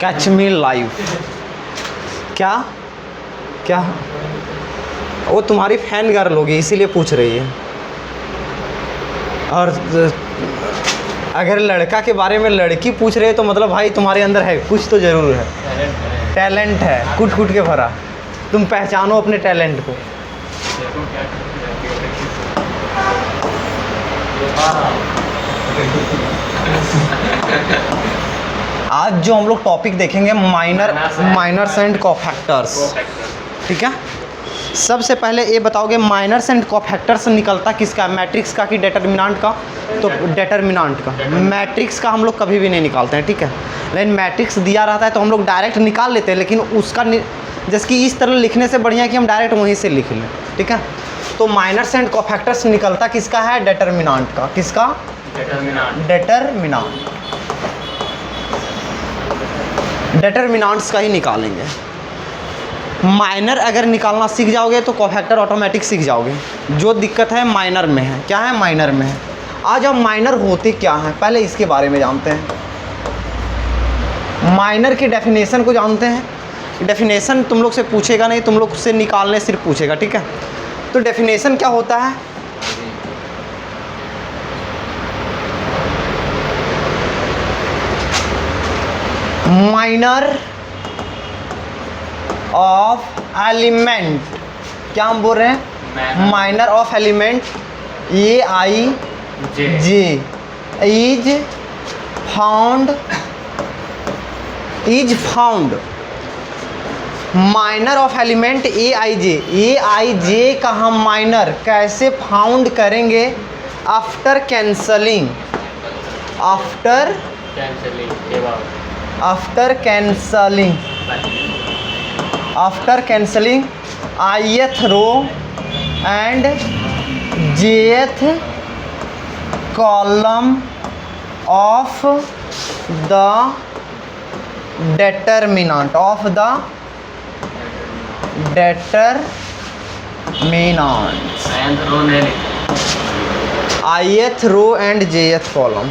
Catch me live. क्या क्या वो तुम्हारी फैन गर्ल होगी इसीलिए पूछ रही है। और अगर लड़का के बारे में लड़की पूछ रहे हो तो मतलब भाई तुम्हारे अंदर है कुछ तो ज़रूर है, टैलेंट है कूट कूट के भरा। तुम पहचानो अपने टैलेंट को। आज जो हम लोग टॉपिक देखेंगे माइनर्स एंड कोफैक्टर्स, ठीक है। सबसे पहले ये बताओगे माइनर्स एंड कोफैक्टर्स निकलता किसका, मैट्रिक्स का कि डिटर्मिनेंट का? तो डिटर्मिनेंट का। मैट्रिक्स का हम लोग कभी भी नहीं निकालते हैं, ठीक है। लेकिन मैट्रिक्स दिया रहता है तो हम लोग डायरेक्ट निकाल लेते हैं, लेकिन उसका जैसे कि इस तरह लिखने से बढ़िया है कि हम डायरेक्ट वहीं से लिख लें, ठीक है। तो माइनर्स एंड कोफैक्टर्स निकलता किसका है, डिटर्मिनेंट का। किसका? डिटर्मिनेंट। डिटर्मिनेंट्स का ही निकालेंगे। माइनर अगर निकालना सीख जाओगे तो कोफैक्टर ऑटोमेटिक सीख जाओगे। जो दिक्कत है माइनर में है। क्या है? माइनर में है। आज अब माइनर होते क्या हैं पहले इसके बारे में जानते हैं। माइनर की डेफिनेशन को जानते हैं। डेफिनेशन तुम लोग से पूछेगा नहीं, तुम लोग से निकालने सिर्फ पूछेगा, ठीक है। तो डेफिनेशन क्या होता है? माइनर ऑफ एलिमेंट, क्या हम बोल रहे हैं? Minor of element A I J is found. Minor of element A I J का हम माइनर कैसे फाउंड करेंगे? After cancelling ith row and jth column of the determinant ith row and jth column.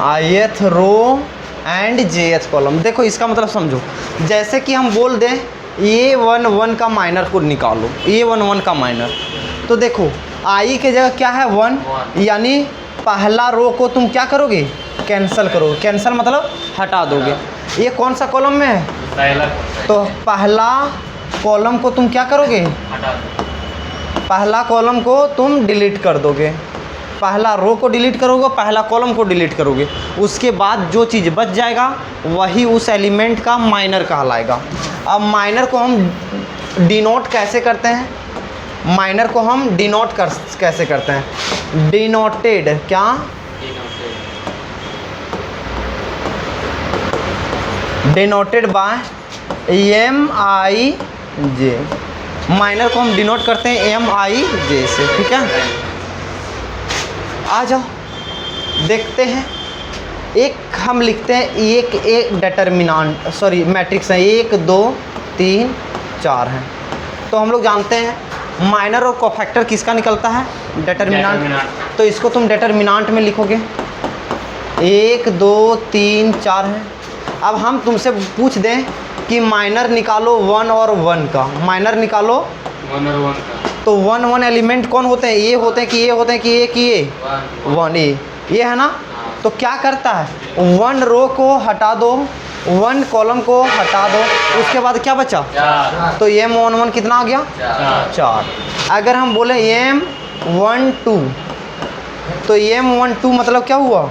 ith row and jth column. देखो इसका मतलब समझो, जैसे कि हम बोल दें A11 का माइनर को निकालो, A11 का माइनर। तो देखो आई के जगह क्या है? 1, यानी पहला रो को तुम क्या करोगे? कैंसिल करोगे। कैंसिल मतलब हटा दोगे। ये कौन सा कॉलम में है? तो पहला कॉलम को तुम क्या करोगे? पहला कॉलम को तुम डिलीट कर दोगे। पहला रो को डिलीट करोगे, पहला कॉलम को डिलीट करोगे। उसके बाद जो चीज़ बच जाएगा वही उस एलिमेंट का माइनर कहलाएगा। अब माइनर को हम डिनोट कैसे करते हैं? माइनर को हम डिनोट कैसे करते हैं? डिनोटेड। क्या? Denoted by MIJ। माइनर को हम डिनोट करते हैं MIJ से, ठीक है। आ जाओ देखते हैं। एक हम लिखते हैं एक डिटर्मिनेंट, सॉरी मैट्रिक्स है 1 2 3 4 है। तो हम लोग जानते हैं माइनर और कोफैक्टर किसका निकलता है? डिटर्मिनेंट। तो इसको तुम डिटर्मिनेंट में लिखोगे 1 2 3 4 है। अब हम तुमसे पूछ दें कि माइनर निकालो 1 और 1 का। माइनर निकालो 1 और 1 का। तो 1 1 एलिमेंट कौन होते हैं? ये होते हैं कि ये होते हैं कि ये 1 ये है ना। तो क्या करता है? 1 रो को हटा दो, 1 कॉलम को हटा दो, उसके बाद क्या बचा? 4। तो M11 कितना आ गया? 4। अगर हम बोले M12 तो M12 मतलब क्या हुआ?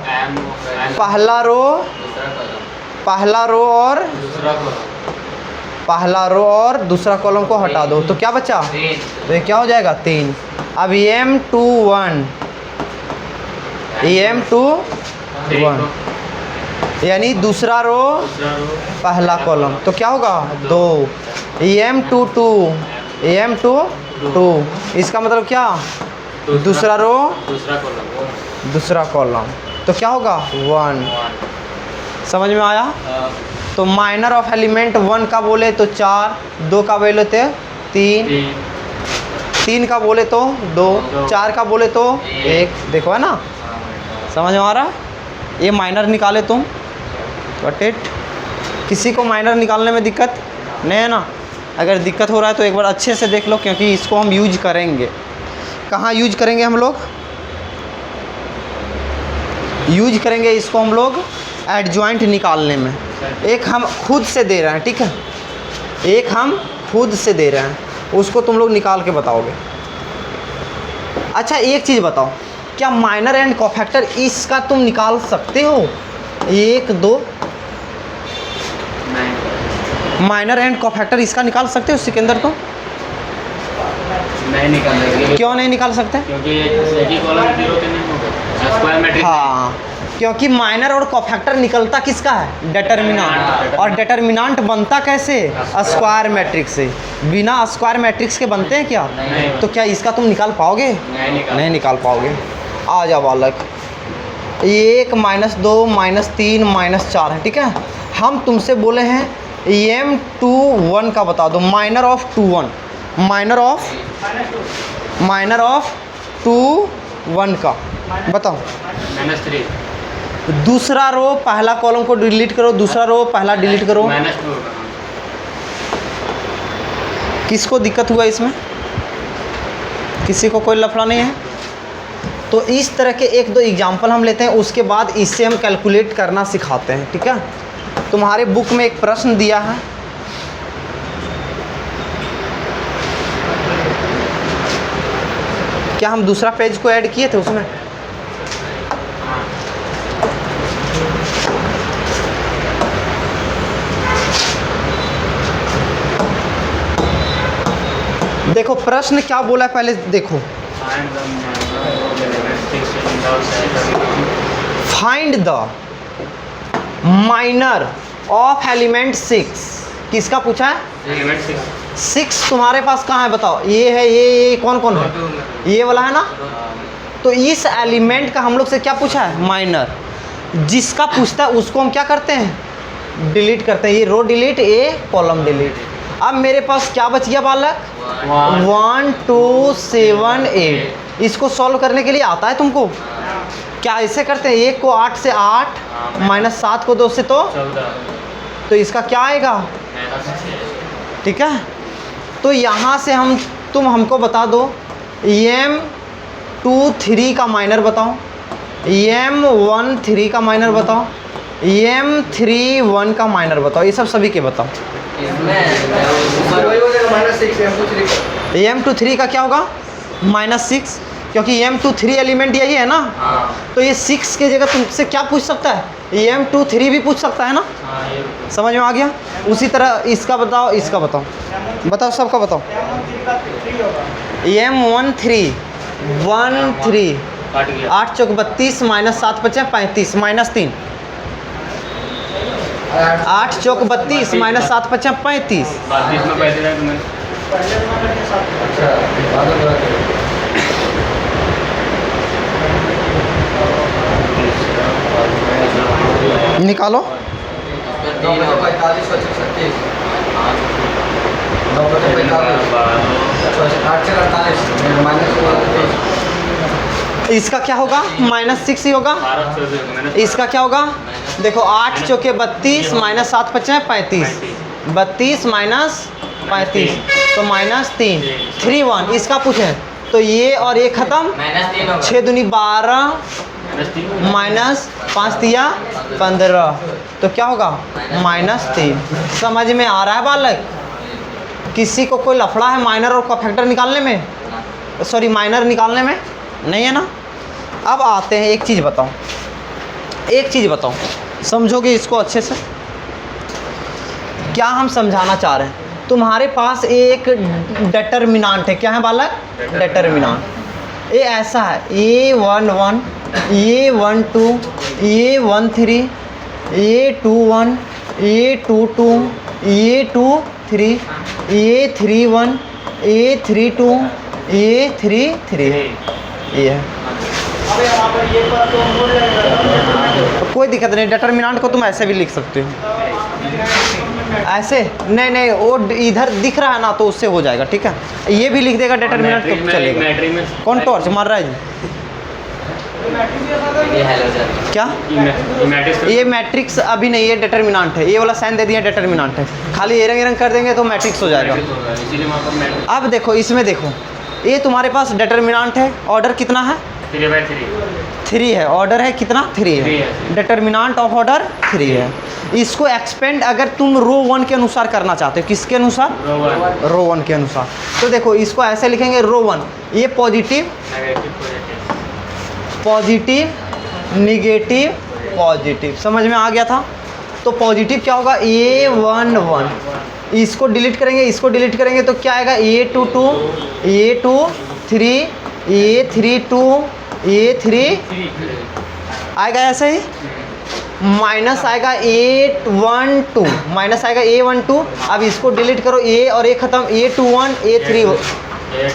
पहला रो और दूसरा कॉलम को हटा दो तो क्या बचा? तो ये क्या हो जाएगा? 3। अब M21 यानी दूसरा रो पहला कॉलम तो क्या होगा? 2। M22 इसका मतलब क्या? दूसरा रो दूसरा कॉलम तो क्या होगा? 1। समझ में आया? तो माइनर ऑफ एलिमेंट 1 का बोले तो 4, 2 का बोले तो 3, 3 का बोले तो 2, 4 का बोले तो 1। देखो है ना, समझ में आ रहा? ये माइनर निकाले तुम, गॉट इट? किसी को माइनर निकालने में दिक्कत नहीं है ना? अगर दिक्कत हो रहा है तो एक बार अच्छे से देख लो, क्योंकि इसको हम यूज करेंगे। कहाँ यूज करेंगे हम लोग? यूज करेंगे इसको हम लोग एडजॉइंट निकालने में। एक हम खुद से दे रहे हैं, ठीक है? एक हम खुद से दे रहे हैं, उसको तुम लोग निकाल के बताओगे। अच्छा एक चीज़ बताओ, क्या माइनर एंड कोफैक्टर इसका तुम निकाल सकते हो? 1 2 माइनर एंड कोफैक्टर इसका निकाल सकते हो सिकंदर तुम? नहीं निकाल सकते। क्यों नहीं निकाल सकते? क्योंकि एक ही कॉलम 0 के नहीं होगा, स्क्वायर मैट्रिक्स। हाँ, क्योंकि माइनर और कोफैक्टर निकलता किसका है? डिटर्मिनेंट। और डिटर्मिनेंट बनता कैसे? स्क्वायर मैट्रिक्स से। बिना स्क्वायर मैट्रिक्स के बनते हैं क्या? नहीं। तो क्या इसका तुम निकाल पाओगे? नहीं निकाल पाओगे। आ जाओ बालक, 1 -2 -3 -4 है, ठीक है? हम तुमसे बोले हैं M21 का बता दो, माइनर ऑफ 21, माइनर ऑफ 21 का बताओ। -3 दूसरा रो पहला कॉलम को डिलीट करो, दूसरा रो पहला डिलीट करो। -2 किसको दिक्कत हुआ इसमें? किसी को कोई लफड़ा नहीं है? तो इस तरह के 1 2 एग्जाम्पल हम लेते हैं, उसके बाद इससे हम कैलकुलेट करना सिखाते हैं, ठीक है? तुम्हारे बुक में एक प्रश्न दिया है, क्या हम दूसरा पेज को ऐड किए थे उसमें? देखो प्रश्न क्या बोला है पहले देखो। Find the minor of element 6। किसका पूछा है? एलिमेंट 6 तुम्हारे पास कहाँ है बताओ? ये है, ये कौन कौन है? ये वाला है ना? तो इस एलिमेंट का हम लोग से क्या पूछा है? माइनर। जिसका पूछता है उसको हम क्या करते हैं? डिलीट करते हैं। ये रो डिलीट, ये कॉलम डिलीट। अब मेरे पास क्या बच गया बालक? 1 2 7 8। इसको सॉल्व करने के लिए आता है तुमको? क्या ऐसे करते हैं? 1 को 8 से 8 -7 को 2 से तो 14। तो इसका क्या आएगा? ठीक है? तो यहाँ से तुम हमको बता दो M23 का माइनर बताओ, M13 का माइनर बताओ, M31 का माइनर बताओ। ये सब सभी के बताओ। M23 का क्या होगा? -6, क्योंकि M23 एलिमेंट यही है ना? तो ये 6 की जगह तुमसे क्या पूछ सकता है? M23 भी पूछ सकता है ना? समझ में आ गया? उसी तरह इसका बताओ, इसका बताओ, बताओ सबका बताओ। M13 8 चौक 32 -7 5 35 -3 8 चौक 32 -7 5 35 निकालो। इसका क्या होगा? -6 ही होगा। इसका क्या होगा? देखो 8 चौके 32 -7 5 35 32 -35 तो -3 3 1। इसका पूछे तो ये और ये खत्म, 6 दूनी 12 -5 दिया 15 तो क्या होगा? -3। समझ में आ रहा है बालक? किसी को कोई लफड़ा है माइनर और कोफैक्टर निकालने में? सॉरी माइनर निकालने में नहीं है ना? अब आते हैं, एक चीज़ बताओ, एक चीज़ बताओ, समझोगे इसको अच्छे से? क्या हम समझाना चाह रहे हैं? तुम्हारे पास एक डिटर्मिनेंट है, क्या है बालक? डिटर्मिनेंट। ये ऐसा है A11 A12 A13 A21 A22 A23 A31 A32 A33 ये है। कोई दिक्कत नहीं, डिटर्मिनेंट को तुम ऐसे भी लिख सकते हो। ऐसे नहीं नहीं, वो इधर दिख रहा है ना तो उससे हो जाएगा, ठीक है। ये भी लिख देगा डिटर्मिनेंट तो चलेगा। मैट्रिक में कौन टॉर्च मार रहा है जी? ये हेलोजन। क्या ये मैट्रिक्स अभी नहीं, ये डिटर्मिनेंट है। ये वाला साइन दे दिया डिटर्मिनेंट है, खाली ये रंग कर देंगे तो मैट्रिक्स हो जाएगा। इसीलिए वहाँ पर मैट्रिक अब देखो इसमें देखो, ये तुम्हारे पास डिटर्मिनेंट है, ऑर्डर कितना है? 3/3 3 है। ऑर्डर है कितना? 3 3 है। है। डिटर्मिनेंट ऑफ ऑर्डर 3 है। इसको एक्सपेंड अगर तुम रो 1 के अनुसार करना चाहते हो, किसके अनुसार? रोवन रो 1 के अनुसार। तो देखो इसको ऐसे लिखेंगे रो 1, ये पॉजिटिव पॉजिटिव निगेटिव पॉजिटिव, समझ में आ गया था? तो पॉजिटिव क्या होगा? A11, इसको डिलीट करेंगे, इसको डिलीट करेंगे तो क्या आएगा? A22, A23, A32, A3 आएगा ऐसे ही। माइनस आएगा A12, माइनस आएगा A12। अब इसको डिलीट करो, A और A खत्म, A21, A3,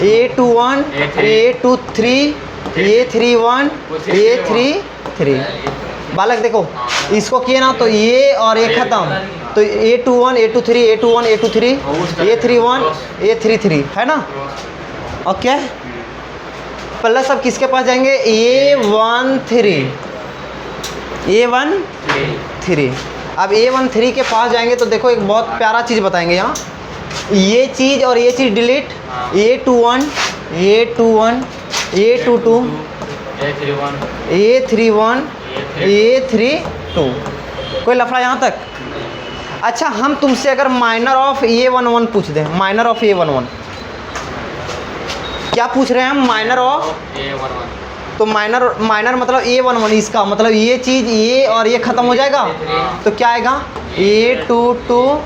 A21, A23, A31, A33। बालक देखो इसको किए ना तो ये और ये खत्म, तो A21, A23, A21, A23, A31, A33 है ना? ओके। प्लस अब किसके पास जाएंगे? A13, A13। अब A13 के पास जाएंगे तो देखो एक बहुत प्यारा चीज़ बताएंगे यहाँ, ये चीज़ और ये चीज़ delete, A21, A21, A22, A31, A32। कोई लफड़ा यहाँ तक? अच्छा हम तुमसे अगर माइनर ऑफ A11 पूछ दें, माइनर ऑफ A11 क्या पूछ रहे हैं हम? माइनर ऑफ, तो माइनर मतलब A11, इसका मतलब ये चीज़ ये और ये ख़त्म हो जाएगा तो क्या आएगा? A22,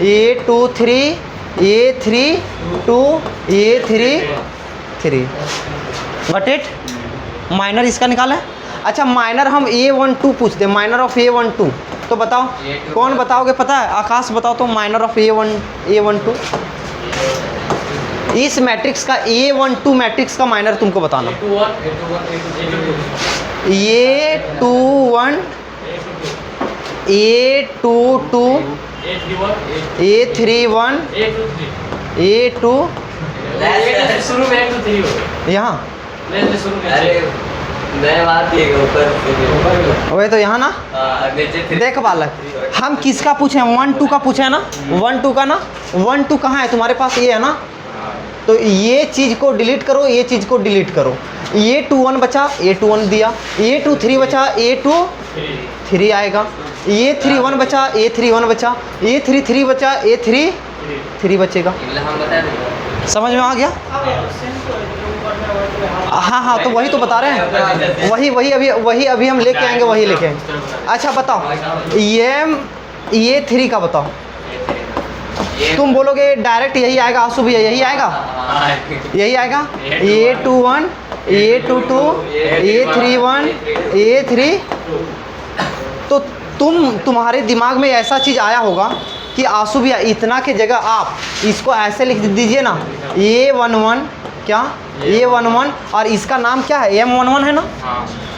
A23, A32, A33। Got it? Minor इसका निकाला है। अच्छा माइनर हम A12 पूछ दे, माइनर ऑफ A12 तो बताओ कौन बताओगे? पता है? आकाश बताओ तो माइनर ऑफ A12। इस मैट्रिक्स का A12 मैट्रिक्स का माइनर तुमको बताना। A21, A22, A31, A2 शुरू में 1 2 3 हो यहाँ, अरे मैं बात ये ऊपर वही तो यहाँ ना। नीचे 3 देख बालक, हम किसका पूछे? 1 2 का पूछे है ना? 1 2 का ना, 1 2 कहाँ है तुम्हारे पास? ये है ना। तो ये चीज़ को डिलीट करो, ये चीज़ को डिलीट करो। A21 बचा, A21 दिया। A23 बचा, A23 आएगा। A31 बचा, A31 बचा। A33 बचा, A33 बचेगा। हम बता दें। समझ में आ गया? हाँ हाँ, तो वही तो बता रहे हैं, वही अभी हम लेके आएंगे, वही लेके आएंगे। अच्छा बताओ ये 3 का बताओ। तुम बोलोगे डायरेक्ट यही आएगा आंसू भैया, यही आएगा, यही आएगा। A21, A22, A31, A3। तो तुम्हारे दिमाग में ऐसा चीज़ आया होगा कि आंसू भैया इतना के जगह आप इसको ऐसे लिख दीजिए ना, A11 क्या, A11 और इसका नाम क्या है? M11 है ना।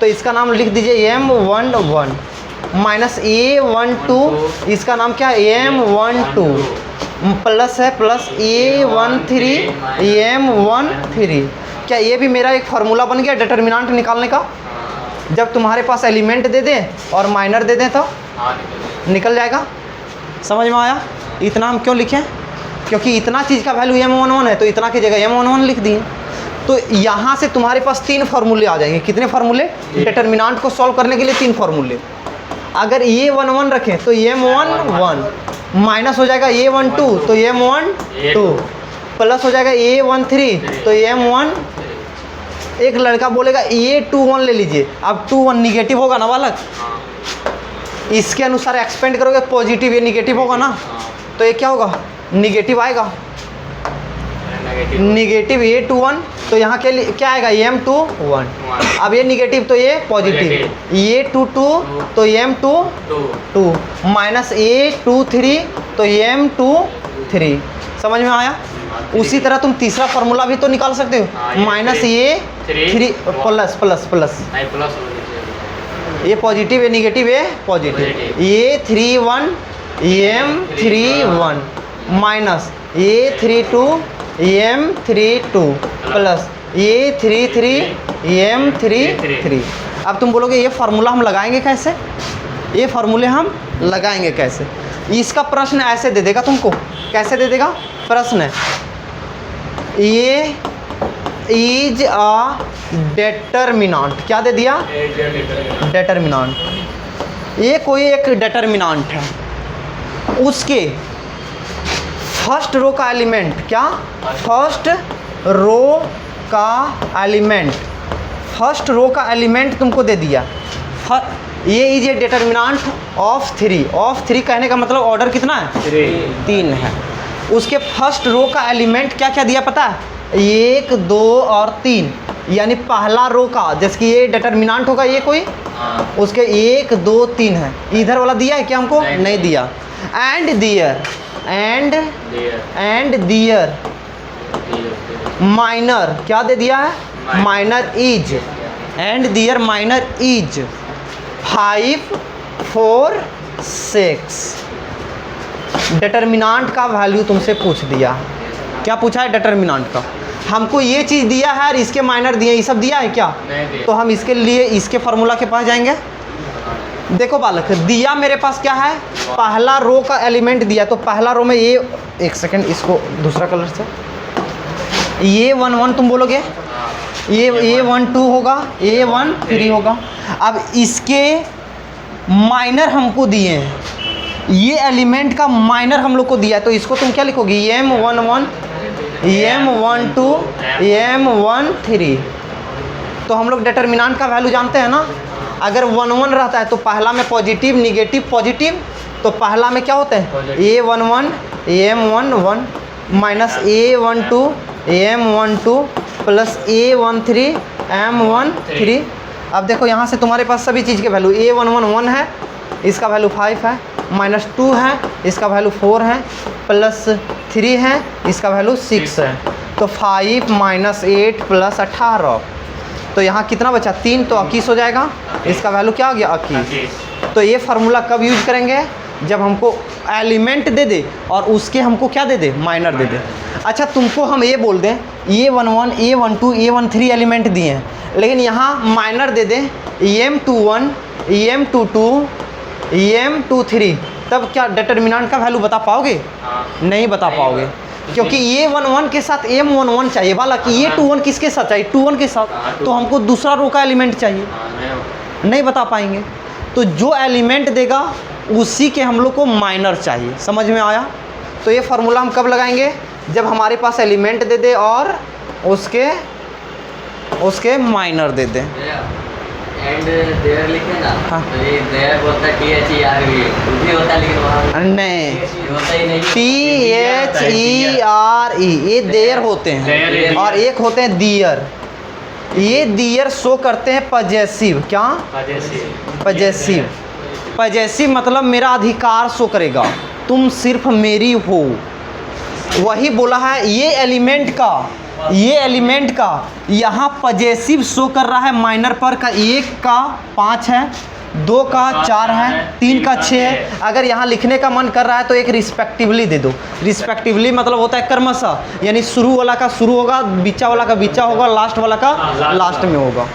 तो इसका नाम लिख दीजिए M11 माइनस A12, इसका नाम क्या है? M12 प्लस है प्लस A13 M13। क्या ये भी मेरा एक फार्मूला बन गया डिटर्मिनेंट निकालने का? जब तुम्हारे पास एलिमेंट दे दें और माइनर दे दें तो निकल जाएगा। समझ में आया? इतना हम क्यों लिखें? क्योंकि इतना चीज़ का वैल्यू M11 है तो इतना की जगह M11 लिख दिए। तो यहाँ से तुम्हारे पास 3 फार्मूले आ जाएंगे। कितने फार्मूले? डिटर्मिनेंट को सॉल्व करने के लिए 3 फार्मूले। अगर A11 रखें तो M11 माइनस हो जाएगा A12 तो M12 प्लस हो जाएगा A13 तो M1। एक लड़का बोलेगा A21 ले लीजिए। अब 21 निगेटिव होगा ना बालक, इसके अनुसार एक्सपेंड करोगे पॉजिटिव, ये निगेटिव होगा ना, तो ये क्या होगा? निगेटिव आएगा। निगेटिव A21 तो यहाँ के लिए क्या आएगा? M21। अब ये निगेटिव तो ये पॉजिटिव, A22 तो M22 माइनस A23 तो M23। समझ में आया? उसी तरह तुम तीसरा फार्मूला भी तो निकाल सकते हो, minus A3 plus plus plus, ये पॉजिटिव, ये निगेटिव, ये positive. A31 M31 minus A32 M32 plus A33 M33। अब तुम बोलोगे ये फार्मूला हम लगाएंगे कैसे, ये फार्मूले हम लगाएंगे कैसे? इसका प्रश्न ऐसे दे देगा तुमको, कैसे दे देगा प्रश्न? ये इज अ डेटर्मिनांट, क्या दे दिया? डेटर्मिनांट। ये कोई एक डेटर्मिनांट है, उसके फर्स्ट रो का एलिमेंट, क्या फर्स्ट रो का एलिमेंट, फर्स्ट रो का एलिमेंट तुमको दे दिया। ये is a determinant of 3, of 3 कहने का मतलब ऑर्डर कितना है? 3 है। उसके फर्स्ट रो का एलिमेंट क्या क्या दिया पता है? 1 2 और 3, यानी पहला रो का, जैसे कि ये डिटर्मिनेंट होगा ये कोई, उसके 1 2 3 है। इधर वाला दिया है क्या हमको? नहीं दिया। And their, and their minor क्या दे दिया है? Minor is, and their minor is 5 4 6। Determinant का वैल्यू तुमसे पूछ दिया। क्या पूछा है? डिटर्मिनेंट का। हमको ये चीज़ दिया है और इसके माइनर दिए, ये सब दिया है क्या? तो हम इसके लिए इसके फार्मूला के पास जाएंगे। देखो बालक, दिया मेरे पास क्या है? पहला रो का एलिमेंट दिया, तो पहला रो में ये, एक सेकंड इसको दूसरा कलर से, ये 1 1 तुम बोलोगे, ये 1 2 होगा, ये 1 3 होगा। अब इसके माइनर हमको दिए हैं, ये एलिमेंट का माइनर हम लोग को दिया है, तो इसको तुम क्या लिखोगी? M11 M12 M13। तो हम लोग डिटर्मिनेंट का वैल्यू जानते हैं ना। अगर 1 1 रहता है तो पहला में पॉजिटिव निगेटिव पॉजिटिव, तो पहला में क्या होते हैं? A11 M11 minus A12 M12 plus A13 M13। अब देखो यहाँ से तुम्हारे पास सभी चीज़ के वैल्यू, A11 1 है, इसका वैल्यू 5 है, माइनस 2 है, इसका वैल्यू 4 है, प्लस 3 है, इसका वैल्यू 6 है। तो 5 माइनस 8 प्लस 18, तो यहाँ कितना बचा? 3, तो 21 हो जाएगा। इसका वैल्यू क्या हो गया? 21। तो ये फार्मूला कब यूज करेंगे? जब हमको एलिमेंट दे दे और उसके हमको क्या दे दे? माइनर दे दे। अच्छा, तुमको हम ये बोल दें A11 A12 A13 एलिमेंट दिए हैं, लेकिन यहाँ माइनर दे दें M21 M22 M23, तब क्या डिटर्मिनेंट का वैल्यू बता पाओगे? नहीं बता पाओगे, क्योंकि ये 1 1 के साथ M11 चाहिए वाला कि ये 2 1 किसके साथ चाहिए? 2 1 के साथ। तो हमको दूसरा रो का एलिमेंट चाहिए, नहीं बता पाएंगे। तो जो एलिमेंट देगा उसी के हम लोग को माइनर चाहिए। समझ में आया? तो ये फार्मूला हम कब लगाएंगे? जब हमारे पास एलिमेंट दे दे और उसके माइनर दे दे। एंड देयर लिखे ना, हाँ। तो ये देयर बोलता है THERE, कुछ भी होता है लेकिन वहाँ नहीं, होता ही नहीं। THERE ये देयर होते हैं, और एक होते हैं दियर। ये दियर शो करते हैं पजेसिव। क्या? पजेसिव। पजेसिव मतलब मेरा अधिकार शो करेगा, तुम सिर्फ मेरी हो। वही बोला है ये एलिमेंट का यहाँ पजेसिव शो कर रहा है माइनर पर का 1 का 5 है, 2 का 4 है, 3 का 6 है। अगर यहाँ लिखने का मन कर रहा है तो एक रिस्पेक्टिवली दे दो। रिस्पेक्टिवली मतलब होता है क्रमशः, यानी शुरू वाला का शुरू होगा, बीचा वाला का बीचा होगा, लास्ट वाला का लास्ट में होगा।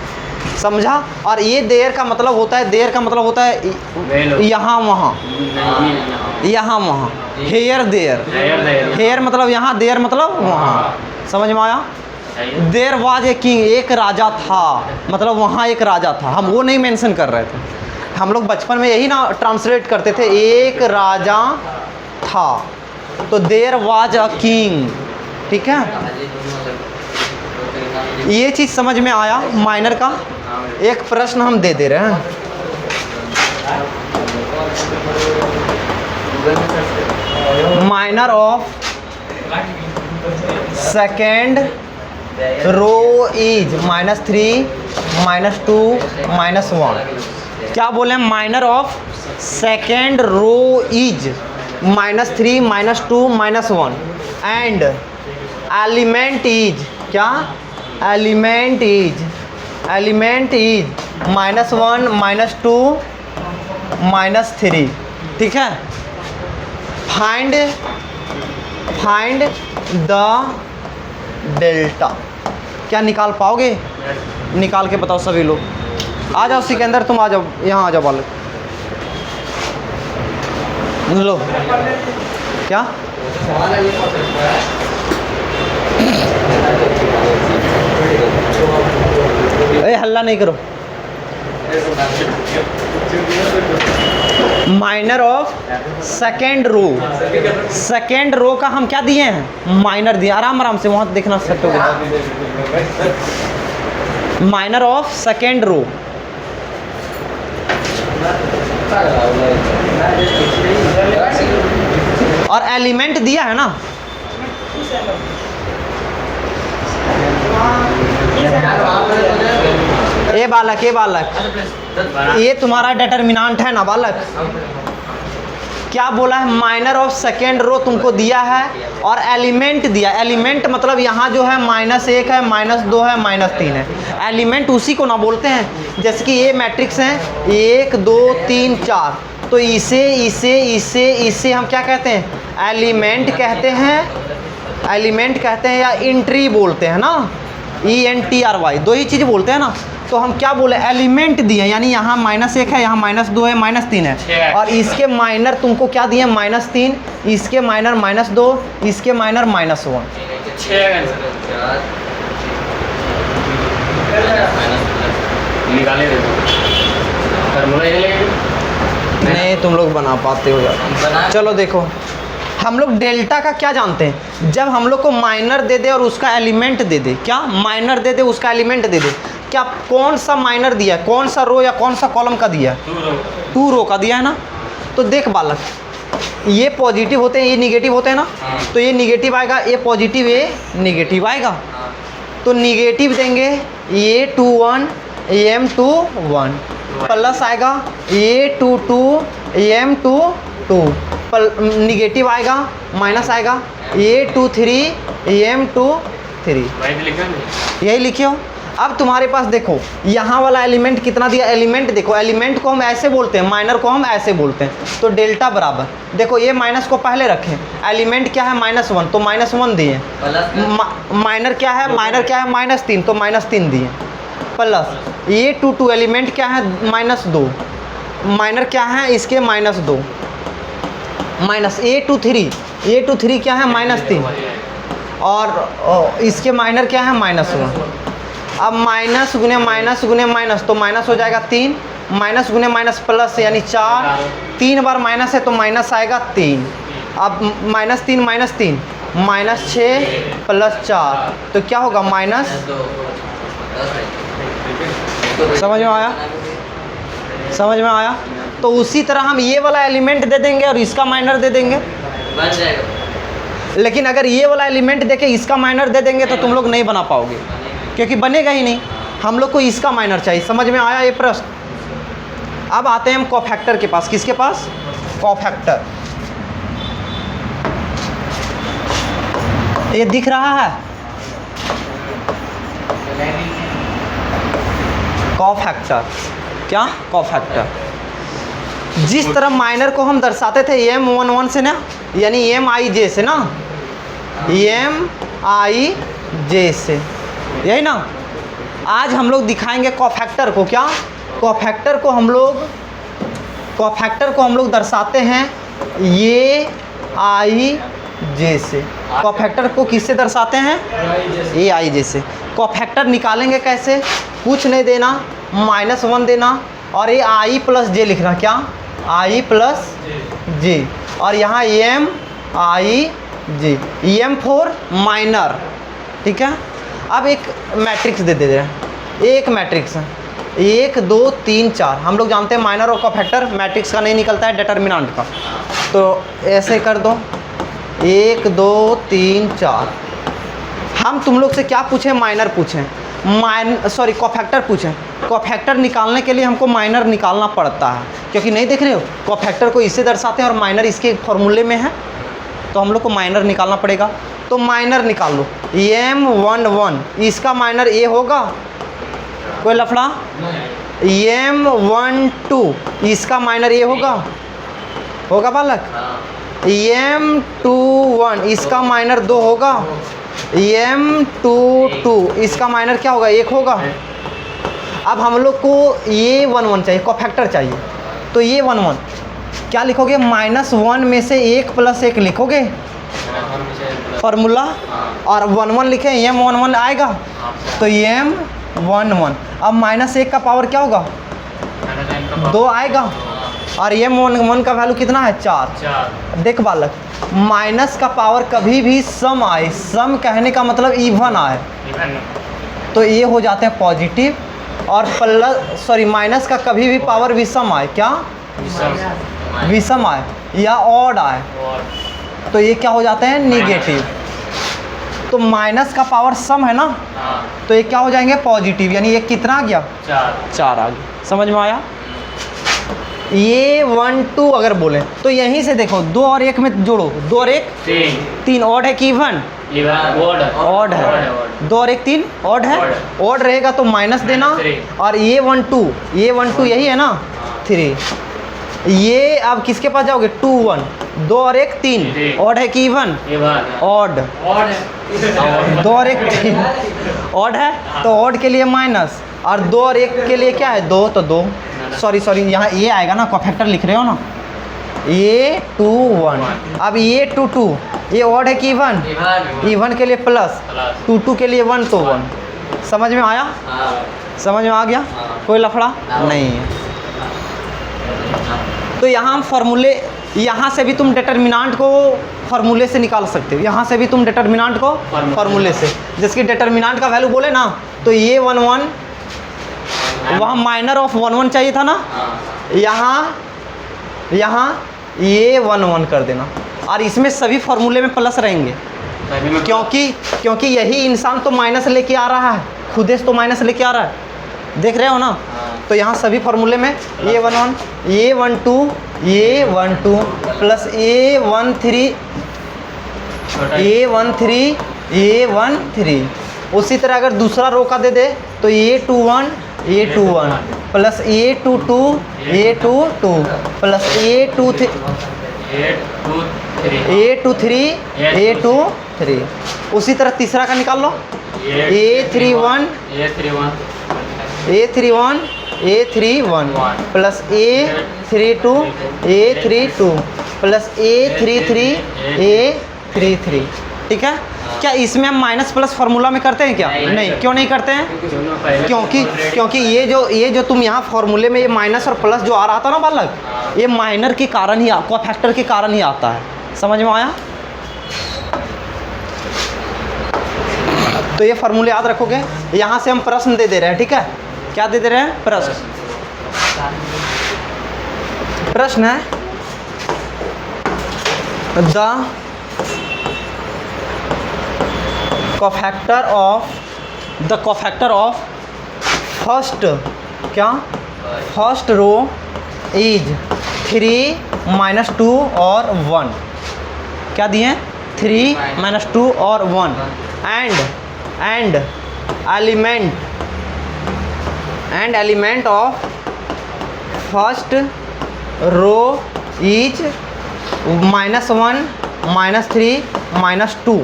समझा? और ये देयर का मतलब होता है, देयर का मतलब होता है यहाँ वहाँ, यहाँ वहाँ। हेयर देयर, हेयर मतलब यहाँ, देयर मतलब वहाँ। समझ में आया? देयर वाज ए किंग, एक राजा था, मतलब वहाँ एक राजा था। हम वो नहीं मेंशन कर रहे थे, हम लोग बचपन में यही ना ट्रांसलेट करते थे, एक राजा था। तो देयर वाज अ किंग। ठीक है, ये चीज़ समझ में आया माइनर का। एक प्रश्न हम दे दे रहे हैं, minor of second row is -3 -2 -1। क्या बोले? Minor of second row is -3 -2 -1 and element is क्या? Element is -1 -2 -3। ठीक है, फाइंड द डेल्टा। क्या निकाल पाओगे? निकाल के बताओ सभी लोग। आ जाओ सिकंदर, तुम आ जाओ, यहाँ आ जाओ बालक। लो क्या ए हल्ला नहीं करो। माइनर ऑफ सेकेंड रो का हम क्या दिए हैं? माइनर दिए। आराम आराम से वहाँ देखना सकते हो। माइनर ऑफ सेकेंड रो और एलिमेंट दिया है ना। ए बालक ये तुम्हारा डिटर्मिनेंट है ना बालक। क्या बोला है? माइनर ऑफ सेकेंड रो तुमको दिया है और एलिमेंट दिया। एलिमेंट मतलब यहाँ जो है -1 है, -2 है, -3 है। एलिमेंट उसी को ना बोलते हैं, जैसे कि ये मैट्रिक्स हैं 1 2 3 4, तो इसे हम क्या कहते हैं? एलिमेंट कहते हैं या एंट्री बोलते हैं ना। ENTRY दो ही चीज़ बोलते हैं ना। तो हम क्या बोले? एलिमेंट दिए, यानी यहाँ -1 है, यहाँ -2 है, -3 है, और इसके माइनर तुमको क्या दिए? -3, इसके माइनर -2, इसके माइनर -1। नहीं तुम लोग बना पाते हो यार। चलो देखो, हम लोग डेल्टा का क्या जानते हैं? जब हम लोग को माइनर दे दे और उसका एलिमेंट दे दे। क्या माइनर दे दे, उसका एलिमेंट दे दे। क्या कौन सा माइनर दिया है? कौन सा रो या कौन सा कॉलम का दिया है? 2 रो का दिया है ना। तो देख बालक, ये पॉजिटिव होते हैं, ये निगेटिव होते हैं ना। तो ये निगेटिव आएगा, ये पॉजिटिव, ये निगेटिव आएगा। तो निगेटिव देंगे A21 AM21, प्लस आएगा A22 AM22, निगेटिव आएगा, माइनस आएगा A23 AM23। यही लिखियो। अब तुम्हारे पास देखो यहाँ वाला एलिमेंट कितना दिया? एलिमेंट देखो, एलिमेंट को हम ऐसे बोलते हैं, माइनर को हम ऐसे बोलते हैं। तो डेल्टा बराबर, देखो ये माइनस को पहले रखें, एलिमेंट क्या है? -1, तो -1 दिए। माइनर क्या है? -3, तो -3 दिए। प्लस A22 एलिमेंट क्या है? -2, माइनर क्या है? इसके -2, माइनस A23 क्या है? -3, और इसके माइनर क्या है? -1। अब माइनस गुने माइनस, तो माइनस हो जाएगा 3, माइनस गुने माइनस प्लस यानी 4, 3 बार माइनस है तो माइनस आएगा 3। अब -3 -6 + 4, तो क्या होगा? माइनस। समझ में आया? तो उसी तरह हम ये वाला एलिमेंट दे देंगे और इसका माइनर दे देंगे, बन जाएगा। लेकिन अगर ये वाला एलिमेंट देके इसका माइनर दे देंगे तो तुम लोग नहीं बना पाओगे, क्योंकि बनेगा ही नहीं। हम लोग को इसका माइनर चाहिए। समझ में आया ये प्रश्न? अब आते हैं हम कोफैक्टर के पास। किसके पास? कोफैक्टर। ये दिख रहा है कोफैक्टर। क्या? कोफैक्टर। जिस तरह माइनर को हम दर्शाते थे M11 से ना, यानी MIJ से ना, MIJ से, यही ना। आज हम लोग दिखाएंगे कोफैक्टर को। क्या? कोफैक्टर को हम लोग दर्शाते हैं ये AIJ से। कोफैक्टर को किससे दर्शाते हैं? AIJ से। कोफैक्टर निकालेंगे कैसे? कुछ नहीं देना, -1 देना और ये I + J लिखना। क्या? I + J, और यहाँ MIJ, M फॉर माइनर। ठीक है। अब एक मैट्रिक्स दे रहे हैं, एक मैट्रिक्स है 1 2 3 4। हम लोग जानते हैं माइनर और कोफैक्टर मैट्रिक्स का नहीं निकलता है, डिटर्मिनेंट का। तो ऐसे कर दो 1 2 3 4। हम तुम लोग से क्या पूछें? माइनर पूछें, कोफैक्टर पूछें। कोफैक्टर निकालने के लिए हमको माइनर निकालना पड़ता है, क्योंकि नहीं देख रहे हो कोफैक्टर को इससे दर्शाते हैं और माइनर इसके फॉर्मूले में है, तो हम लोग को माइनर निकालना पड़ेगा। तो माइनर निकाल लो। M11 इसका माइनर A होगा, कोई लफड़ा? M12 इसका माइनर A होगा बालक? m21 इसका माइनर 2 होगा, m22 इसका माइनर क्या होगा, 1 होगा। अब हम लोग को ये 11 चाहिए, कोफैक्टर चाहिए, तो ये 11 क्या लिखोगे, -1 में से 1 + 1 लिखोगे फार्मूला, और 11 लिखे m11 आएगा, तो m11। अब -1 का पावर क्या होगा, 2 आएगा, और m11 का वैल्यू कितना है, 4। देख बालक, माइनस का पावर कभी भी सम आए, सम कहने का मतलब इवन आए, तो ये हो जाते हैं पॉजिटिव, और माइनस का कभी भी पावर विषम आए, क्या विषम आए या ऑड आए, तो ये क्या हो जाते हैं, निगेटिव। तो माइनस का पावर सम है ना, तो ये क्या हो जाएंगे, पॉजिटिव, यानी ये कितना आ गया, 4 आ गया। समझ में आया। ये 1 2 अगर बोले तो यहीं से देखो, 2 और 1 में जोड़ो, 2 और 1 3 ऑड है कि इवन, ऑड है, 2 और 1 3 ऑड है, ऑड रहेगा तो माइनस देना, और ये 1 2 यही है ना 3, ये अब किसके पास जाओगे, 2 1, 2 और 1 3 ऑड है कि इवन, ऑड, 2 और 1 3 ऑड है, तो ऑड के लिए माइनस, और 2 और 1 के लिए क्या है, 2, तो 2, सॉरी यहाँ ये आएगा ना, कोफैक्टर लिख रहे हो ना, ये 2 1, अब ये 2 2 ये ऑड है कि इवन, इवन के लिए प्लस, 2 2 के लिए 1 तो 1। समझ में आया, समझ में आ गया, कोई लफड़ा नहीं है। तो यहाँ हम फार्मूले, यहाँ से भी तुम डिटर्मिनेंट को फार्मूले से निकाल सकते हो, यहाँ से भी तुम डिटर्मिनेंट को फार्मूले से, जिसकी डिटर्मिनेंट का वैल्यू बोले ना, तो ये 1 1 वहाँ माइनर ऑफ 1 1 चाहिए था ना, यहाँ ये 1 1 कर देना, और इसमें सभी फार्मूले में प्लस रहेंगे, क्योंकि यही इंसान तो माइनस लेके आ रहा है, खुद से तो माइनस लेके आ रहा है, देख रहे हो ना। तो यहाँ सभी फार्मूले में ये 1 1, ये 1 2, ये 1 2 प्लस ये 1 3, ये 1 3, ये 1 3। उसी तरह अगर दूसरा रो का दे तो ये 2 1, ये 2 1 प्लस ये 2 2, ये 2 2 प्लस ये 2 3, ये 2 3, ये 2 3। उसी तरह तीसरा का निकाल लो, ये 3 1, ये 3 1, ये 3 1 प्लस ये 3 2, ये 3 2 प्लस ये 3 3, ये 3 3। ठीक है। क्या इसमें हम माइनस प्लस फार्मूला में करते हैं क्या? नहीं। क्यों नहीं करते हैं? क्योंकि ये जो तुम यहाँ फार्मूले में ये माइनस और प्लस जो आ रहा था ना बालक, ये माइनर के कारण ही, कोफैक्टर के कारण ही आता है। समझ में आया? तो ये फार्मूले याद रखोगे। यहाँ से हम प्रश्न दे रहे हैं। ठीक है, क्या दे रहे हैं? प्रश्न है the cofactor of first row is 3 - 2 और 1। क्या दिए? 3 - 2 और 1 and element of first row is -1 -3 -2।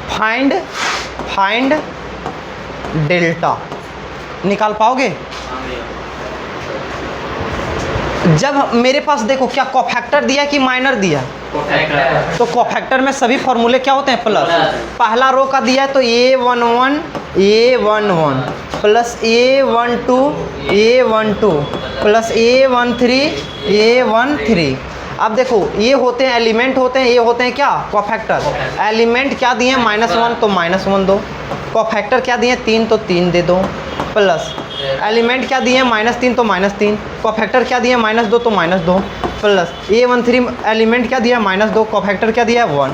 Find delta. निकाल पाओगे? जब मेरे पास देखो क्या कोफैक्टर दिया कि माइनर दिया? तो कोफैक्टर में सभी फॉर्मूले क्या होते हैं? प्लस। पहला रो का दिया है तो A11 A11 plus A12 A12 plus A13 A13। अब देखो ये होते हैं एलिमेंट, होते हैं ये होते हैं क्या? कोफैक्टर। एलिमेंट क्या दिए? -1 तो -1 दो। कोफैक्टर क्या दिए? 3 तो 3 दे दो। प्लस एलिमेंट क्या दिए? -3 तो -3। कोफैक्टर क्या दिए? -2 तो -2। प्लस A13 एलिमेंट क्या दिया? -2। कोफैक्टर क्या दिया? 1।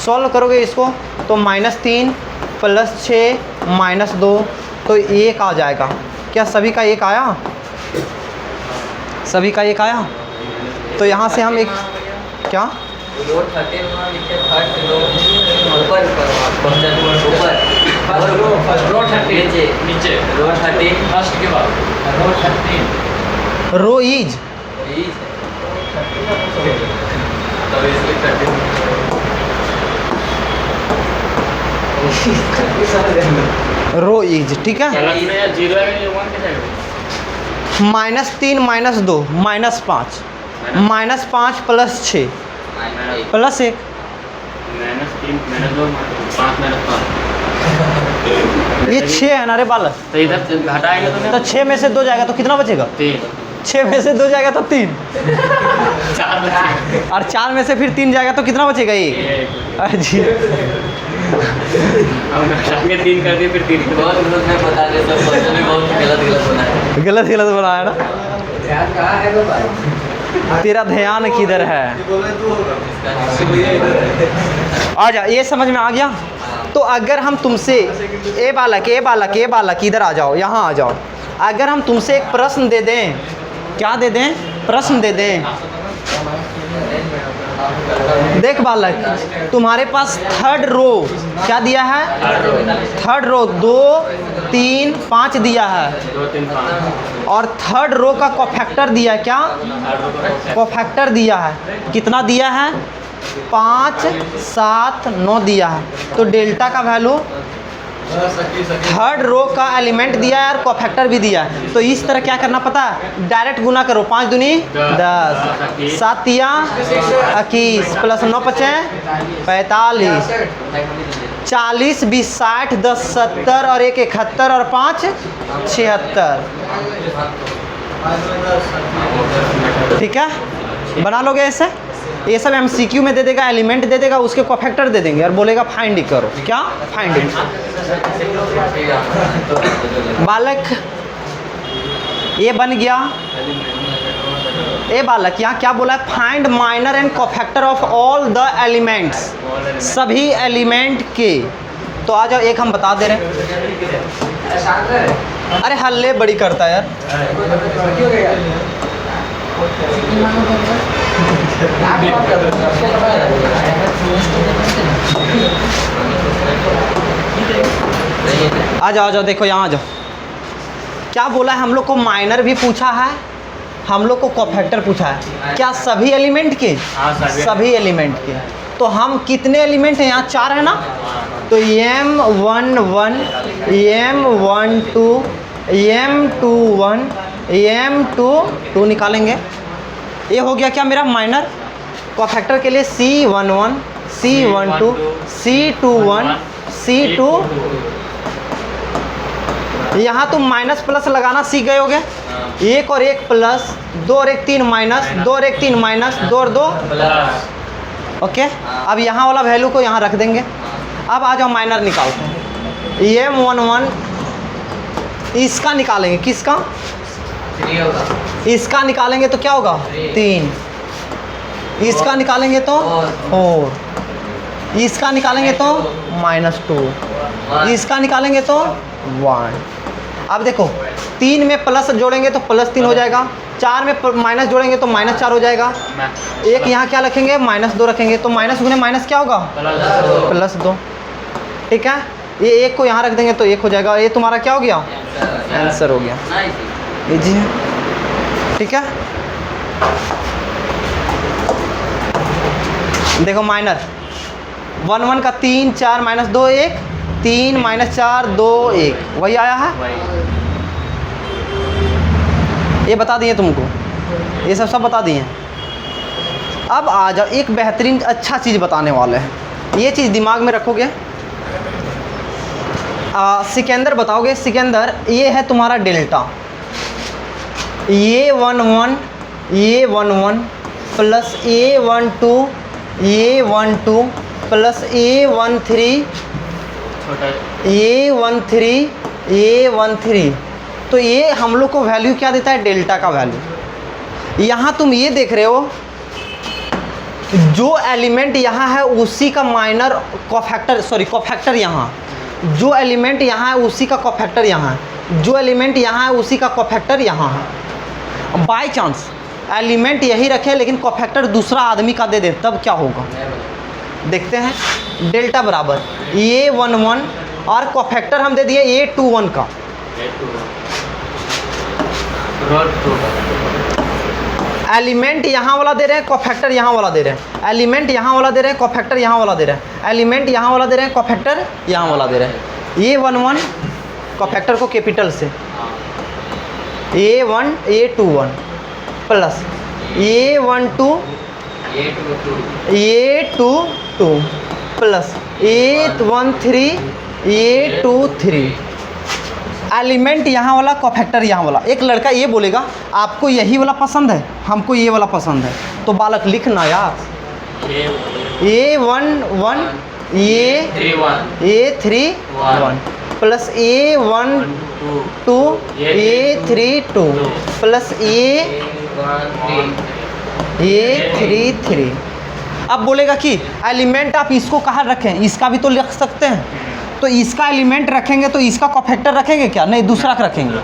सॉल्व करोगे इसको तो -3 + 6 - 2 तो 1 आ जाएगा। क्या सभी का 1 आया? सभी का 1 आया। तो यहाँ से हम एक क्या रो 13 में लिखे फर्स्ट रो ऊपर रो 13 नीचे रो 13 फर्स्ट के बाद रो 13 रो इज तभी इसलिए 30 रो इज, ठीक है। गलत में या जीरो है या वन के साइड -3 -2 -5 -5 +6 +1 -3 -2 5 -5 ये 6 है ना रे बालक। तो इधर से घटाएंगे तो तो 6 में से 2 जाएगा तो कितना बचेगा? 3 6 में से 2 जाएगा तो 3, 4 बचे और 4 में से फिर 3 जाएगा तो कितना बचेगा? 1। जी हम घटाएंगे 3 कर दिए फिर 3 बहुत गलत मैं बता दे सब क्वेश्चन भी बहुत गलत बनाया गलत बनाया ना। ध्यान कहाँ है भाई तेरा ध्यान किधर है? आ जा, ये समझ में आ गया। तो अगर हम तुमसे ए बालक इधर आ जाओ, यहाँ आ जाओ। अगर हम तुमसे एक प्रश्न दे दें, क्या दे दें? प्रश्न दे दें। देख बालक, तुम्हारे पास थर्ड रो क्या दिया है? थर्ड रो 2 3 5 दिया है, 2 3 5 और थर्ड रो का कोफैक्टर दिया है। क्या कोफैक्टर दिया है? कितना दिया है? 5 7 9 दिया है। तो डेल्टा का वैल्यू, थर्ड रो का एलिमेंट दिया है और कोफैक्टर भी दिया है। तो इस तरह क्या करना पता है? डायरेक्ट गुना करो। 5 दूनी 10, 7 तिया 21 + 9 5 45, 40 20 60 10 70 और 1 71 और 5 76। ठीक है, बना लोगे ऐसे? ये सब MCQ में दे देगा, एलिमेंट दे देगा, उसके कोफैक्टर दे देंगे और बोलेगा फाइंड करो। क्या फाइंडिंग? बालक ये बन गया। ए बालक यहाँ क्या बोला है? Find minor and cofactor of all the elements, सभी एलिमेंट के। तो आ जाओ, एक हम बता दे रहे हैं। अरे हल्ले बड़ी करता है यार। आ जाओ देखो, यहाँ आ जाओ। क्या बोला है? हम लोग को माइनर भी पूछा है, हम लोग को कोफैक्टर पूछा है। क्या सभी एलिमेंट के? हाँ, सभी एलिमेंट के। तो हम कितने एलिमेंट हैं? यहाँ 4 है ना। तो M11 M12 M21 M22 निकालेंगे। ये हो गया क्या मेरा माइनर। कोफैक्टर के लिए C11 C12 C21 C2। यहाँ तुम माइनस प्लस लगाना सीख गए होगे। 1 और 1 प्लस, 2 और 1 3 माइनस, 2 और 1 3 माइनस, 2 और 2 ओके। अब यहाँ वाला वैल्यू को यहाँ रख देंगे। अब आ जाओ माइनर निकालते हैं। M11 इसका निकालेंगे। किसका? इसका निकालेंगे तो क्या होगा? 3। इसका निकालेंगे तो 4। इसका निकालेंगे तो -2। इसका निकालेंगे तो 1। अब देखो 3 में प्लस जोड़ेंगे तो +3 हो जाएगा, 4 में माइनस जोड़ेंगे तो -4 हो जाएगा। एक यहाँ क्या रखेंगे? -2 रखेंगे। तो माइनस गुने माइनस क्या होगा? +2। ठीक है, ये 1 को यहाँ रख देंगे तो 1 हो जाएगा। ये तुम्हारा क्या हो गया? आंसर हो गया। इजी है, ठीक है। देखो माइनर 1 1 का 3 4 -2 1 3 -4 2 1 वही आया है। ये बता दिए तुमको, ये सब बता दिए। अब आ जाओ, एक बेहतरीन अच्छा चीज़ बताने वाले हैं। ये चीज़ दिमाग में रखोगे। सिकंदर बताओगे। सिकंदर, ये है तुम्हारा डेल्टा। ये 11 plus A12 A12 plus A13 A13 तो ये हम लोग को वैल्यू क्या देता है? डेल्टा का वैल्यू। यहाँ तुम ये देख रहे हो, जो एलिमेंट यहाँ है उसी का माइनर कोफैक्टर यहाँ, जो एलिमेंट यहाँ है उसी का कोफैक्टर यहाँ है, जो एलिमेंट यहाँ है उसी का कोफैक्टर यहाँ है। बाय चांस एलिमेंट यही रखे लेकिन कोफैक्टर दूसरा आदमी का दे दे, तब क्या होगा? देखते हैं। डेल्टा बराबर A11 और कोफैक्टर हम दे दिए A21 का। एलिमेंट यहाँ वाला दे रहे हैं, कोफैक्टर यहाँ वाला दे रहे हैं, एलिमेंट यहाँ वाला दे रहे हैं, कोफैक्टर यहाँ वाला दे रहे हैं, एलिमेंट यहाँ वाला दे रहे हैं, कोफैक्टर यहाँ वाला दे रहे हैं। A11 कोफैक्टर को कैपिटल से A1 A21 plus A12 A22 plus A13 A23। Element यहाँ वाला, कोफैक्टर यहाँ वाला। एक लड़का ये बोलेगा आपको यही वाला पसंद है, हमको ये वाला पसंद है, तो बालक लिखना यार A11 A31 plus A12 A32 plus A33। अब बोलेगा कि एलिमेंट आप इसको कहाँ रखें, इसका भी तो लिख सकते हैं, तो इसका एलिमेंट रखेंगे तो इसका कोफैक्टर रखेंगे क्या? नहीं, दूसरा का रखेंगे।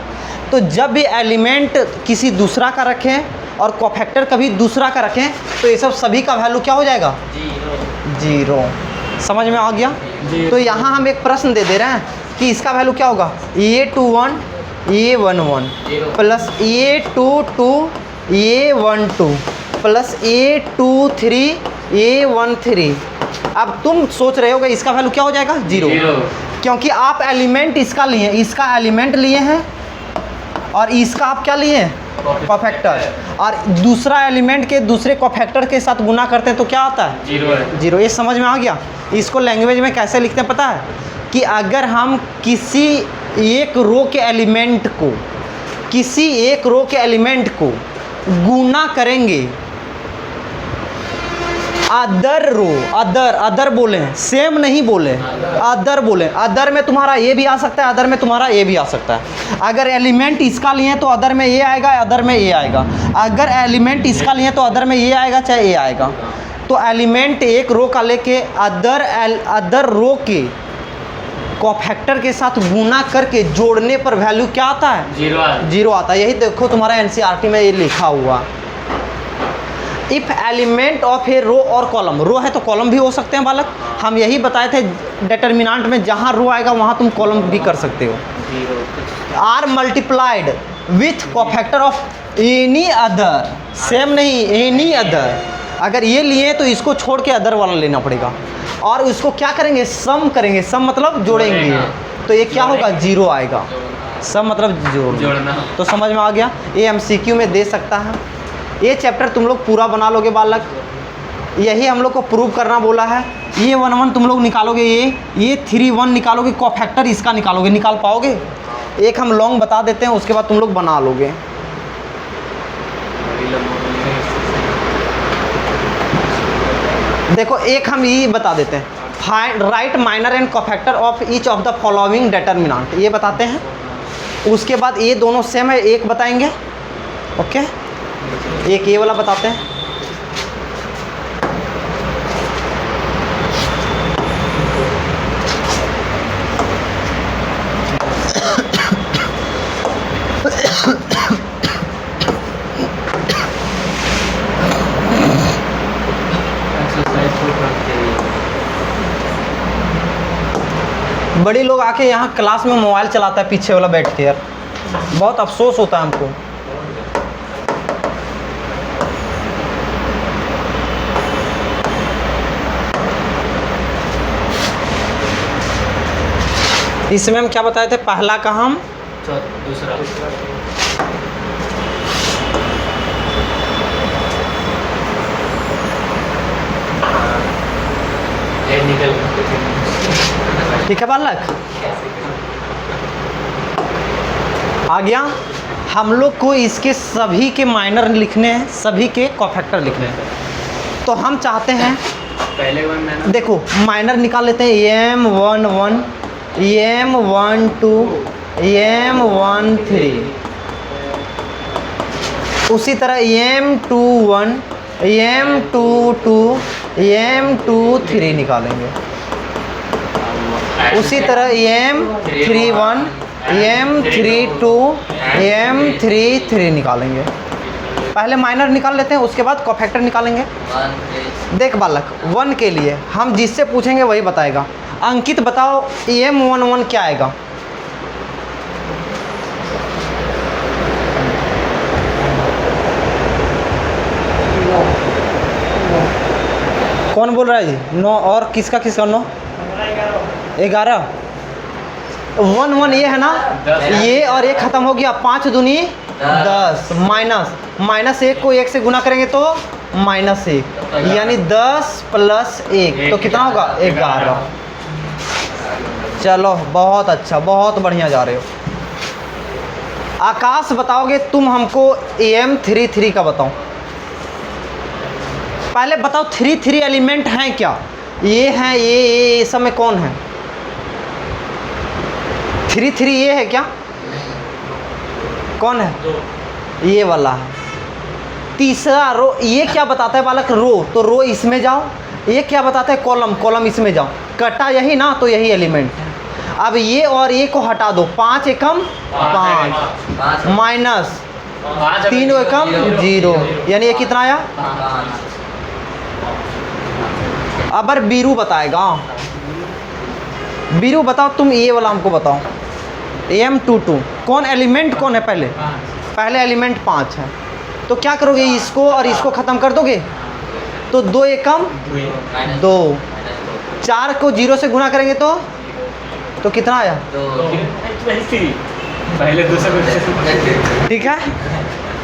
तो जब भी एलिमेंट किसी दूसरा का रखें और कोफैक्टर कभी दूसरा का रखें तो ये सब सभी का वैल्यू क्या हो जाएगा? जीरो। समझ में आ गया? तो यहाँ हम एक प्रश्न दे रहे हैं कि इसका वैल्यू क्या होगा? A21 A11 plus A22 A12 plus A23 A13। अब तुम सोच रहे होगे इसका वैल्यू क्या हो जाएगा? जीरो, क्योंकि आप एलिमेंट इसका लिए हैं, इसका एलिमेंट लिए हैं और इसका आप क्या लिए हैं? कोफैक्टर। और दूसरा एलिमेंट के दूसरे कोफैक्टर के साथ गुना करते हैं तो क्या आता है? जीरो। ये समझ में आ गया? इसको लैंग्वेज में कैसे लिखते हैं पता है? कि अगर हम किसी एक रो के एलिमेंट को गुना करेंगे अदर रो, अदर बोले हैं, सेम नहीं बोले, अदर बोले। अदर में तुम्हारा ये भी आ सकता है, अदर में तुम्हारा ये भी आ सकता है। अगर एलिमेंट इसका लिए तो अदर में ये आएगा, अदर में ये आएगा। अगर एलिमेंट इसका लिए तो अदर में ये आएगा चाहे ये आएगा। तो एलिमेंट एक रो का लेके अदर रो के कोफैक्टर के साथ गुना करके जोड़ने पर वैल्यू क्या आता है? जीरो आता है। यही देखो तुम्हारा एनसीईआरटी में ये लिखा हुआ। इफ एलिमेंट ऑफ ए रो और कॉलम, रो है तो कॉलम भी हो सकते हैं बालक। हम यही बताए थे डिटर्मिनेंट में, जहाँ रो आएगा वहाँ तुम कॉलम भी कर सकते हो। Are multiplied with cofactor of any other, same नहीं, एनी अदर। अगर ये लिए तो इसको छोड़ के अदर वाला लेना पड़ेगा और उसको क्या करेंगे? सम करेंगे। सम मतलब जोड़ेंगे, तो ये क्या होगा? जीरो आएगा। सम मतलब जोड़ना। तो समझ में आ गया? ये MCQ में दे सकता है। ये चैप्टर तुम लोग पूरा बना लोगे बालक, यही हम लोग को प्रूव करना बोला है। ये 1 तुम लोग निकालोगे, ये 3 निकालोगे, कोफैक्टर इसका निकालोगे। निकाल पाओगे? एक हम लॉन्ग बता देते हैं, उसके बाद तुम लोग बना लोगे। देखो एक हम ये बता देते हैं, find right minor and cofactor of each of the following determinant, ये बताते हैं। उसके बाद ये दोनों सेम है, एक बताएंगे, ओके। एक ये वाला बताते हैं। बड़ी लोग आके यहाँ क्लास में मोबाइल चलाता है पीछे वाला बैठ के, यार बहुत अफसोस होता है हमको। इसमें हम क्या बताए थे? पहला का हम दूसरा निकल ठीक है बालक, आ गया। हम लोग को इसके सभी के माइनर लिखने हैं, सभी के कोफैक्टर लिखने हैं। तो हम चाहते हैं पहले वन मैंने देखो माइनर निकाल लेते हैं। M11 M12 M13, उसी तरह M21 M22 M23 निकालेंगे। उसी तरह M31 M32 M33 निकालेंगे। पहले माइनर निकाल लेते हैं, उसके बाद कोफैक्टर निकालेंगे। देख बालक, 1 के लिए हम जिससे पूछेंगे वही बताएगा। अंकित बताओ M11 क्या आएगा? कौन बोल रहा है जी 9 और किसका 9? 11 1 1 ये है ना, ये और ये ख़त्म हो गया, 5 दूनी 10 माइनस 1 को 1 से गुना करेंगे तो -1, यानी 10 + 1 तो कितना होगा 11। चलो बहुत अच्छा, बहुत बढ़िया जा रहे हो। आकाश बताओगे तुम हमको AM33 का बताओ। पहले बताओ 3 एलिमेंट हैं क्या? ये हैं, ये सब में कौन है? 3 ये है क्या? कौन है? ये वाला है। तीसरा रो, ये क्या बताता है बालक? रो, तो रो इसमें जाओ। ये क्या बताता है? कॉलम इसमें जाओ। कटा यही ना, तो यही एलिमेंट है। अब ये और ये को हटा दो, 5 एकम 5 माइनस 3 एकम 0, यानी ये कितना आया? अब बीरू बताएगा। बीरू बताओ तुम, ये वाला हमको बताओ। AM22 कौन एलिमेंट कौन है? पहले एलिमेंट 5 है, तो क्या करोगे? इसको और इसको ख़त्म कर दोगे, तो 2 एकम 2, 4 को 0 से गुना करेंगे तो कितना आया? पहले दूसरे। ठीक है,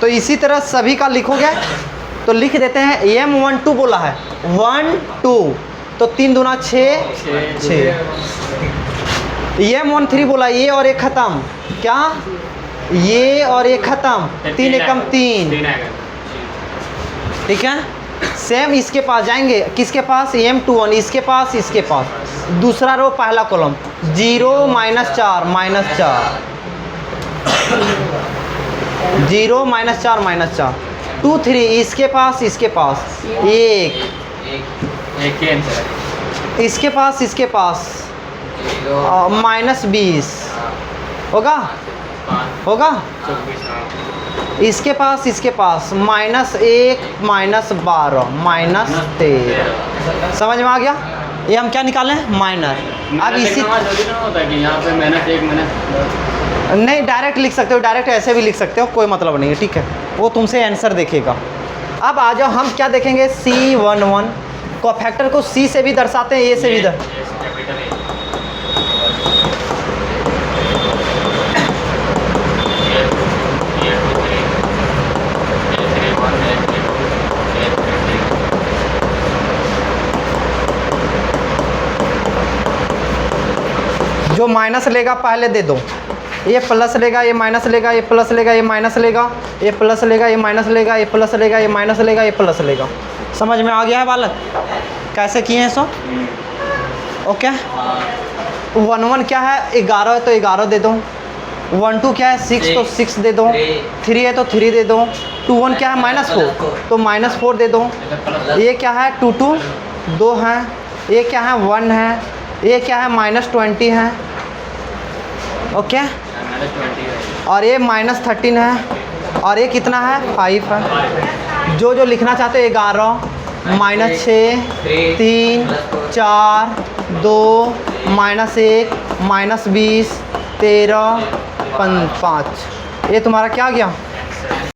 तो इसी तरह सभी का लिखोगे तो लिख देते हैं। AM12 बोला है 1 2, तो 3 दूना 6। AM13 बोला ये और ये ख़त्म, क्या? ये और ये ख़त्म, 3 एकम 3। ठीक है, सेम इसके पास जाएंगे। किसके पास? AM21, इसके पास, इसके पास। दूसरा रो पहला कॉलम 0 -4 -4 0 -4 2 3, इसके पास, इसके पास 1, इसके पास, इसके पास -20 होगा, इसके पास, इसके पास -1 -12 -13। समझ में आ गया? ये हम क्या निकालें? माइनर। अब इसी होता है कि यहाँ पे -1 नहीं, डायरेक्ट लिख सकते हो, डायरेक्ट ऐसे भी लिख सकते हो, कोई मतलब नहीं है। ठीक है, वो तुमसे आंसर देखेगा। अब आ जाओ, हम क्या देखेंगे? C11 को फैक्टर को C से भी दर्शाते हैं, A से भी जो माइनस लेगा पहले दे दो। ये प्लस लेगा, ये माइनस लेगा, ये प्लस लेगा, ये माइनस लेगा, ये प्लस लेगा, ये माइनस लेगा, ये प्लस लेगा, ये माइनस लेगा, ये प्लस लेगा। समझ में आ गया है बालक? कैसे किए हैं सो? ओके। 1 1 क्या है? 11 है तो 11 दे दो। 1 2 क्या है? 6 तो 6 दे दो। 3 है तो 3 दे दो। 2 1 क्या है? -4 तो -4 दे दो। ये क्या है? 2 2 2 है। ये क्या है? 1 है। ये क्या है? -20 है। ओके, और ये -13 है, और ये कितना है? 5 है। जो जो लिखना चाहते हो 11 -6 3 4 2 -1 -20 13 5, ये तुम्हारा क्या गया?